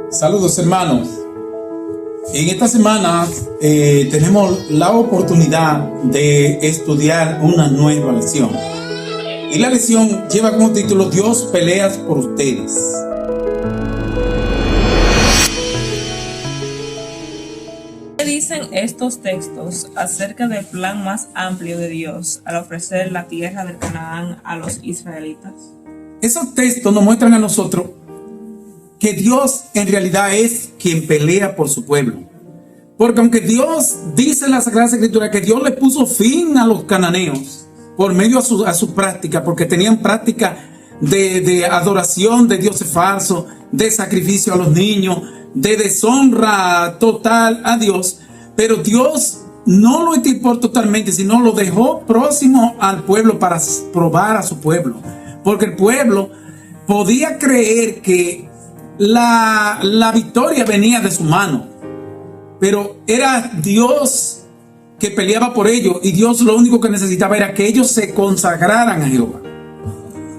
Saludos, hermanos. En esta semana tenemos la oportunidad de estudiar una nueva lección. Y la lección lleva como título Dios pelea por ustedes. ¿Qué dicen estos textos acerca del plan más amplio de Dios al ofrecer la tierra del Canaán a los israelitas? Esos textos nos muestran a nosotros que Dios en realidad es quien pelea por su pueblo. Porque aunque Dios dice en la Sagrada Escritura que Dios le puso fin a los cananeos por medio a su práctica, porque tenían práctica de adoración de dioses falsos, de sacrificio a los niños, de deshonra total a Dios, pero Dios no lo extirpó totalmente, sino lo dejó próximo al pueblo para probar a su pueblo. Porque el pueblo podía creer que la victoria venía de su mano, pero era Dios que peleaba por ellos, y Dios lo único que necesitaba era que ellos se consagraran a Jehová.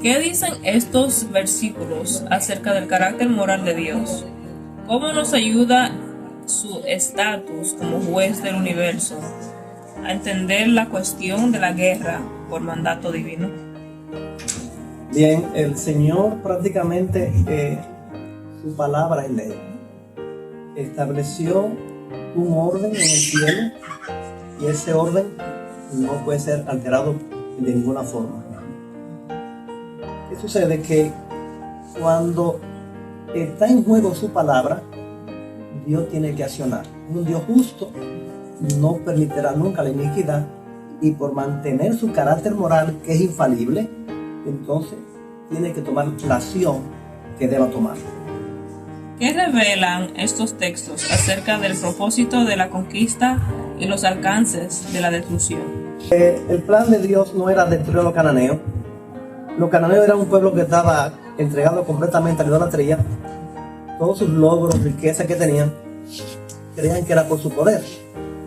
¿Qué dicen estos versículos acerca del carácter moral de Dios? ¿Cómo nos ayuda su estatus como juez del universo a entender la cuestión de la guerra por mandato divino? Bien, el Señor prácticamente su palabra es ley. Estableció un orden en el cielo y ese orden no puede ser alterado de ninguna forma. ¿Qué sucede? Que cuando está en juego su palabra, Dios tiene que accionar. Un Dios justo no permitirá nunca la iniquidad, y por mantener su carácter moral, que es infalible, entonces tiene que tomar la acción que deba tomar. ¿Qué revelan estos textos acerca del propósito de la conquista y los alcances de la destrucción? El plan de Dios no era destruir a los cananeos. Los cananeos eran un pueblo que estaba entregado completamente a la idolatría. Todos sus logros, riquezas que tenían, creían que era por su poder.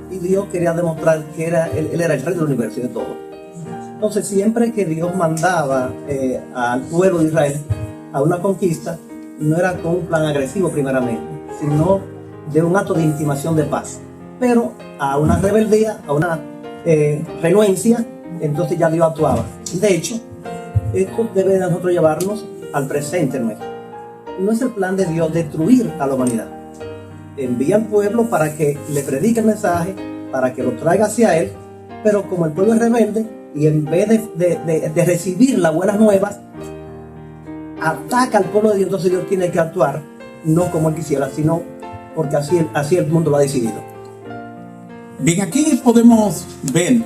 Y Dios quería demostrar que Él era el rey del universo y de todo. Entonces, siempre que Dios mandaba al pueblo de Israel a una conquista, no era con un plan agresivo primeramente, sino de un acto de intimación de paz. Pero a una rebeldía, a una renuencia, entonces ya Dios actuaba. De hecho, esto debe de nosotros llevarnos al presente nuestro. No es el plan de Dios destruir a la humanidad. Envía al pueblo para que le predique el mensaje, para que lo traiga hacia Él, pero como el pueblo es rebelde, y en vez de recibir las buenas nuevas, ataca al pueblo de Dios, entonces Dios tiene que actuar, no como Él quisiera, sino porque así el mundo lo ha decidido. Bien, aquí podemos ver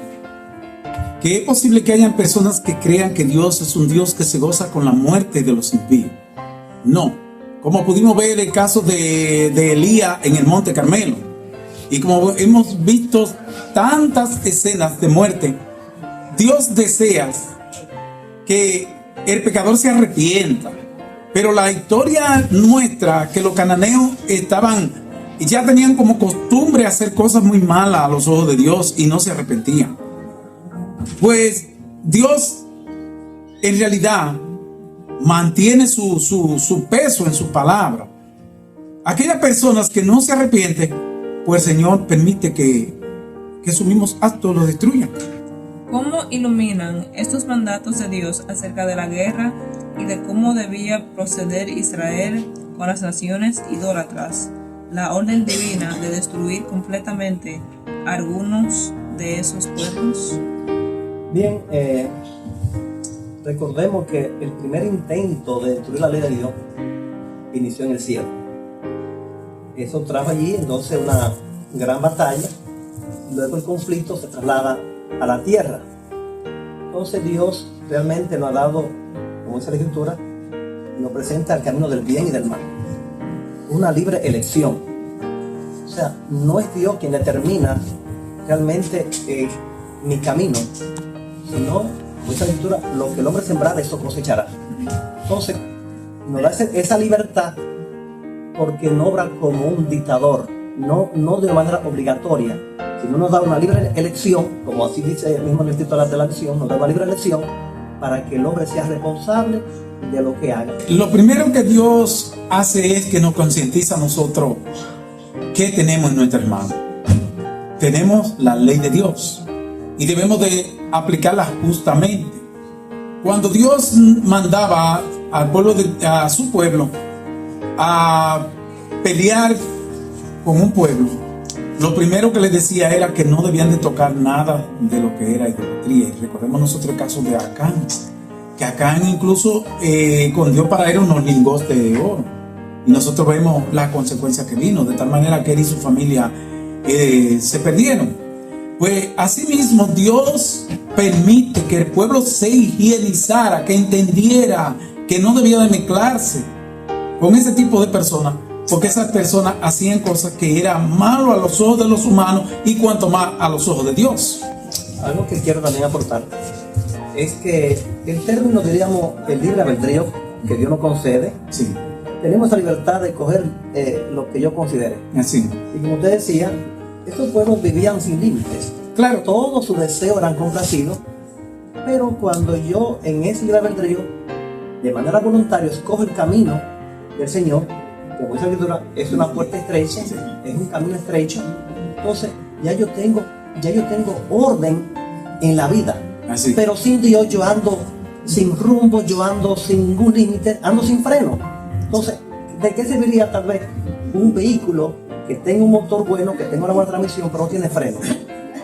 que es posible que hayan personas que crean que Dios es un Dios que se goza con la muerte de los impíos. No, como pudimos ver el caso de Elías en el Monte Carmelo, y como hemos visto tantas escenas de muerte, Dios desea que el pecador se arrepienta, pero la historia muestra que los cananeos ya tenían como costumbre hacer cosas muy malas a los ojos de Dios y no se arrepentían. Pues Dios en realidad mantiene su peso en su palabra. Aquellas personas que no se arrepienten, pues el Señor permite que sus mismos actos los destruyan. ¿Cómo iluminan estos mandatos de Dios acerca de la guerra y de cómo debía proceder Israel con las naciones idólatras la orden divina de destruir completamente a algunos de esos pueblos? Bien, recordemos que el primer intento de destruir la ley de Dios inició en el cielo. Eso trajo allí entonces una gran batalla. Luego el conflicto se traslada a la tierra. Entonces Dios realmente nos ha dado, como dice la Escritura, nos presenta el camino del bien y del mal. Una libre elección. O sea, no es Dios quien determina realmente mi camino, sino, como dice la Escritura, lo que el hombre sembrara, eso cosechará. Entonces, nos da esa libertad porque no obra como un dictador, no de una manera obligatoria, sino nos da una libre elección, como así dice el mismo en el título de la lección, nos da una libre elección para que el hombre sea responsable de lo que haga. Lo primero que Dios hace es que nos concientiza a nosotros qué tenemos en nuestras manos. Tenemos la ley de Dios y debemos de aplicarla justamente. Cuando Dios mandaba al pueblo a su pueblo a pelear con un pueblo, lo primero que les decía era que no debían de tocar nada de lo que era idolatría. Y recordemos nosotros el caso de Acán, que Acán incluso escondió para él unos lingotes de oro. Y nosotros vemos la consecuencia que vino, de tal manera que él y su familia se perdieron. Pues asimismo Dios permite que el pueblo se higienizara, que entendiera que no debía de mezclarse con ese tipo de personas, porque esas personas hacían cosas que eran malo a los ojos de los humanos y cuanto más a los ojos de Dios. Algo que quiero también aportar es que el término, diríamos, el libre albedrío que Dios nos concede, Sí, tenemos la libertad de coger lo que yo considere. así. Y como usted decía, estos pueblos vivían sin límites. Claro, Todos sus deseos eran complacidos, pero cuando yo en ese libre albedrío, de manera voluntaria, escojo el camino del Señor, como dice la Escritura, es una puerta estrecha, es un camino estrecho, entonces ya yo tengo orden en la vida. así. Pero sin Dios yo ando sin rumbo, yo ando sin ningún límite, ando sin freno. Entonces, ¿de qué serviría tal vez un vehículo que tenga un motor bueno, que tenga una buena transmisión, pero no tiene freno?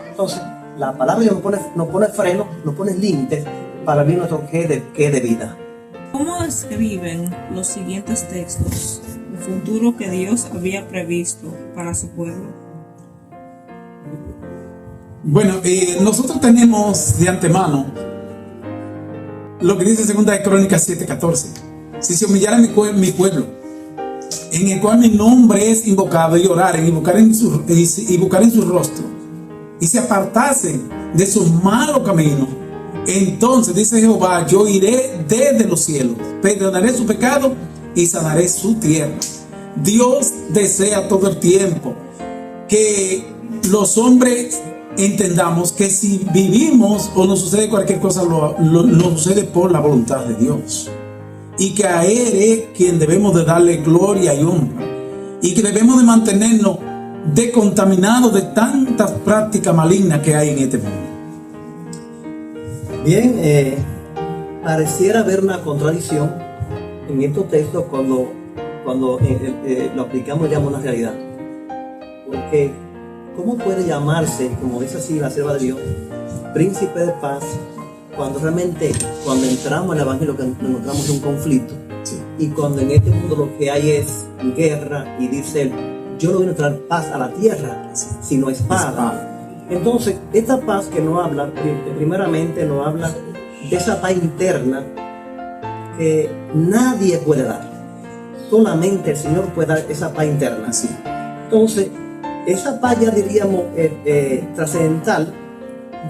Entonces, la palabra de Dios nos pone freno, nos pone límites para vivir nuestro que de vida. ¿Cómo describen los siguientes textos el futuro que Dios había previsto para su pueblo? Bueno, nosotros tenemos de antemano lo que dice 2 de Crónicas 7:14. Si se humillara mi pueblo, en el cual mi nombre es invocado, y oraren, y buscar en su rostro, y se apartasen de su malo camino, entonces dice Jehová, yo iré desde los cielos, perdonaré su pecado y sanaré su tierra. Dios desea todo el tiempo que los hombres entendamos que si vivimos o nos sucede cualquier cosa, nos sucede por la voluntad de Dios, y que a Él es quien debemos de darle gloria y honra, y que debemos de mantenernos descontaminados de tantas prácticas malignas que hay en este mundo. Bien, pareciera haber una contradicción en estos textos cuando lo aplicamos ya a una realidad. Porque, ¿cómo puede llamarse, como dice así la sierva de Dios, príncipe de paz, cuando realmente, cuando entramos en el Evangelio, que nos encontramos en un conflicto, Sí. y cuando en este mundo lo que hay es guerra, y dice él, yo no vine a traer paz a la tierra, sino espada. Entonces, esta paz que nos habla, primeramente nos habla de esa paz interna que nadie puede dar. Solamente el Señor puede dar esa paz interna. Así. Entonces, esa paz ya diríamos trascendental,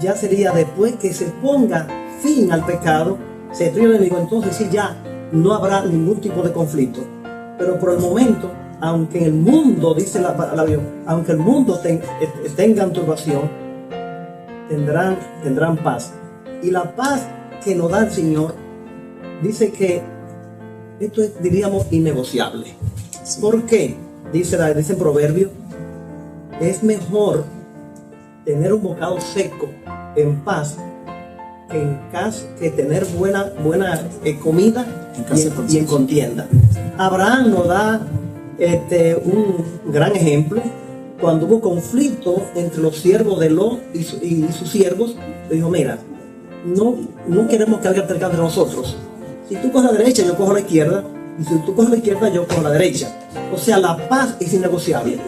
ya sería después que se ponga fin al pecado, se destruye el enemigo, entonces sí ya no habrá ningún tipo de conflicto. Pero por el momento, aunque en el mundo, dice la Biblia, aunque el mundo tenga turbación, tendrán paz. Y la paz que nos da el Señor, dice que esto es, diríamos, innegociable. Sí. ¿Por qué? Dice en Proverbio, es mejor tener un bocado seco en paz que tener buena comida y en contienda. Abraham nos da un gran ejemplo cuando hubo conflicto entre los siervos de Lot y sus siervos. Le dijo, mira, no queremos que alguien tercado entre nosotros. Si tú coges la derecha, yo cojo la izquierda, y si tú coges la izquierda, yo cojo la derecha. O sea, la paz es innegociable,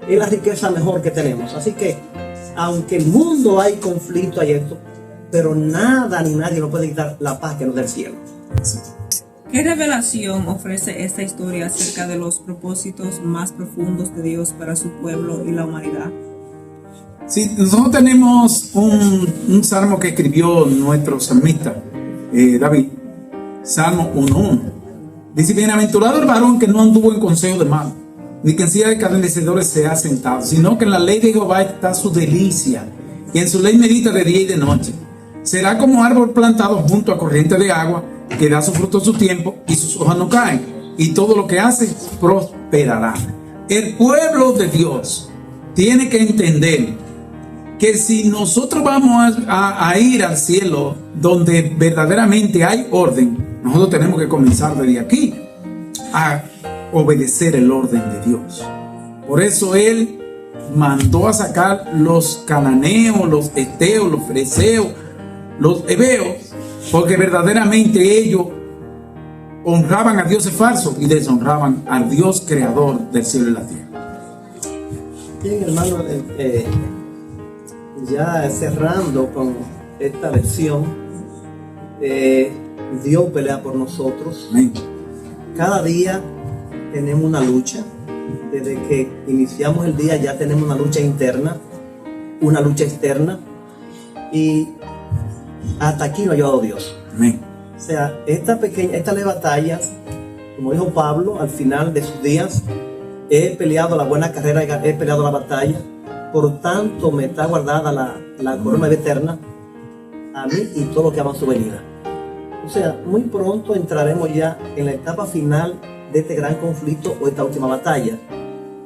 es la riqueza mejor que tenemos. Así que, aunque en el mundo hay conflicto, hay esto, pero nada ni nadie nos puede quitar la paz que nos da el cielo. ¿Qué revelación ofrece esta historia acerca de los propósitos más profundos de Dios para su pueblo y la humanidad? Sí, nosotros tenemos un salmo que escribió nuestro salmista David, Salmo 1:1. Dice, bienaventurado el varón que no anduvo en consejo de mal, ni que en silla de escarnecedores se ha sentado, sino que en la ley de Jehová está su delicia, y en su ley medita de día y de noche. Será como árbol plantado junto a corriente de agua, que da su fruto en su tiempo y sus hojas no caen, y todo lo que hace prosperará. El pueblo de Dios tiene que entender que si nosotros vamos a ir al cielo donde verdaderamente hay orden, nosotros tenemos que comenzar desde aquí a obedecer el orden de Dios. Por eso Él mandó a sacar los cananeos, los heteos, los fereceos, los heveos, porque verdaderamente ellos honraban a dioses falsos y deshonraban al Dios creador del cielo y la tierra. Bien, hermano, ya cerrando con esta lección, Dios pelea por nosotros. Amén. Cada día tenemos una lucha. Desde que iniciamos el día ya tenemos una lucha interna, una lucha externa, y hasta aquí nos ha llevado Dios. Amén. O sea, esta leve batalla, como dijo Pablo, al final de sus días, he peleado la buena carrera, he peleado la batalla, por tanto me está guardada la corona eterna a mí y todo lo que aman su venida. O sea, muy pronto entraremos ya en la etapa final de este gran conflicto o esta última batalla.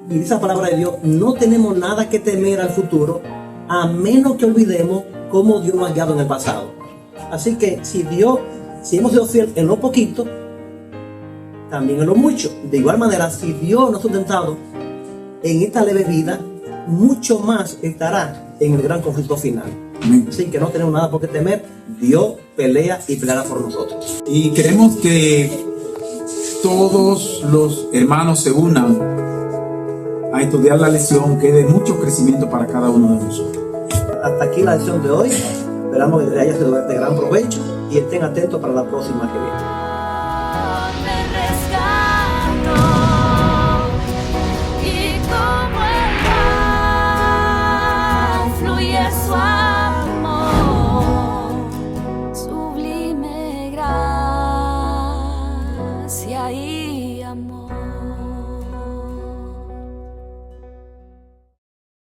Y dice la palabra de Dios, no tenemos nada que temer al futuro, a menos que olvidemos cómo Dios nos ha guiado en el pasado. Así que si hemos sido fieles en lo poquito, también en lo mucho. De igual manera, si Dios nos ha sustentado en esta leve vida, mucho más estará en el gran conflicto final. Amén. Así que no tenemos nada por qué temer. Dios pelea y peleará por nosotros. Y queremos que todos los hermanos se unan a estudiar la lección, que es de mucho crecimiento para cada uno de nosotros. Hasta aquí la lección de hoy. Esperamos que les haya sido de gran provecho y estén atentos para la próxima que viene.